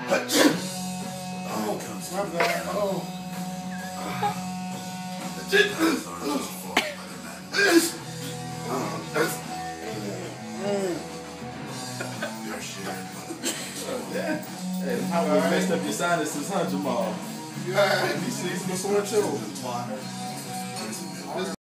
Oh, my bad. Oh. Hey, how we messed up your sinuses, huh, Jamal? Yeah, you see, this one too.